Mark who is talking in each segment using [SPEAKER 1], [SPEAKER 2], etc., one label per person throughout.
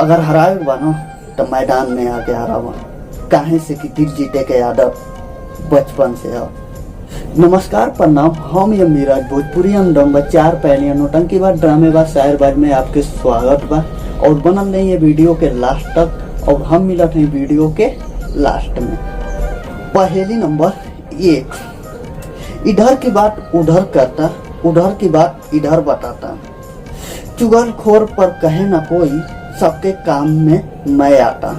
[SPEAKER 1] अगर हरावे बानो तो मैदान में आके हरावा, काहे से कि दिल जीते के आदत बचपन से है। नमस्कार प्रणाम, हम ये मिराज भोजपुरी अंडम 4 पहलिया नोटंकीबाज ड्रामेबाज शायरबाज में आपके स्वागत बा। और बनल नहीं ये वीडियो के लास्ट तक, और हम मिलत हैं वीडियो के लास्ट में। पहेली नंबर 1। इधर की बात उधर करता, उधर की बात इधर बताता, चुगलखोर पर कहे ना कोई, सबके काम में मैं आता।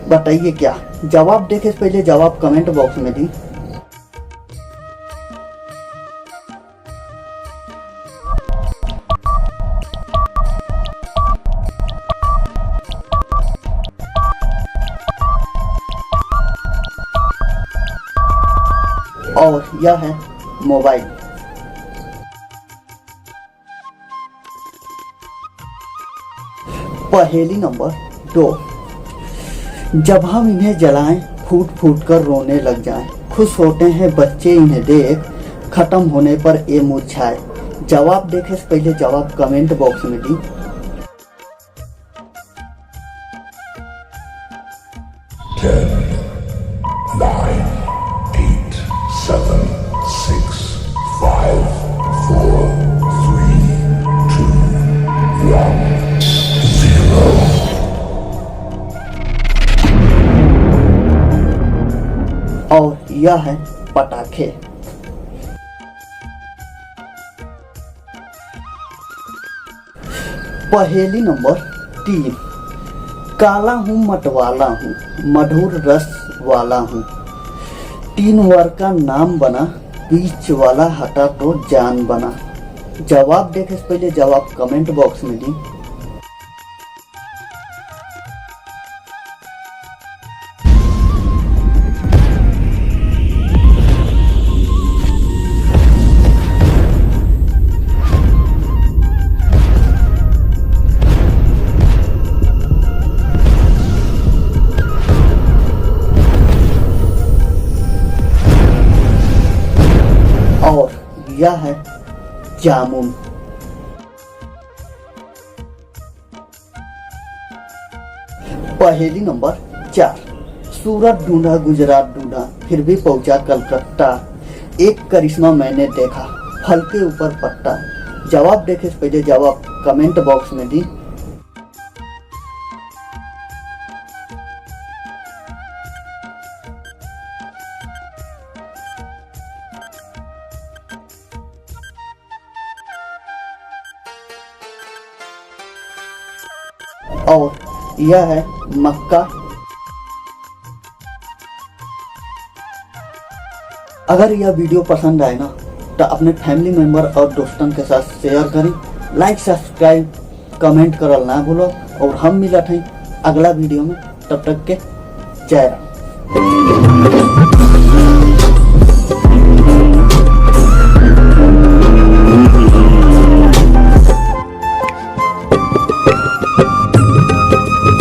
[SPEAKER 1] बताइए क्या? जवाब देखे से पहले जवाब कमेंट बॉक्स में दी। और यह है मोबाइल। पहेली नंबर 2। जब हम इन्हें जलाएं फूट फूट कर रोने लग जाएं, खुश होते हैं बच्चे इन्हें देख, खत्म होने पर ये मुरझाए। जवाब देखे से पहले जवाब कमेंट बॉक्स में दी। और यह है पटाखे। पहेली नंबर 3। काला हूँ मतवाला हूँ, मधुर रस वाला हूँ, 3 वर का नाम बना, बीच वाला हटा तो जान बना। जवाब देखे से पहले जवाब कमेंट बॉक्स में दी। और यह है जामुन। पहेली नंबर 4। सूरत ढूंढा गुजरात ढूंढा, फिर भी पहुंचा कलकत्ता, एक करिश्मा मैंने देखा, फल के ऊपर पत्ता। जवाब देखे से पहले जवाब कमेंट बॉक्स में दी। और यह है मक्का। अगर यह वीडियो पसंद आए ना तो अपने फैमिली मेंबर और दोस्तों के साथ शेयर करें, लाइक सब्सक्राइब कमेंट करल ना भूलो। और हम मिलत हैं अगला वीडियो में, तब तक के जय राम।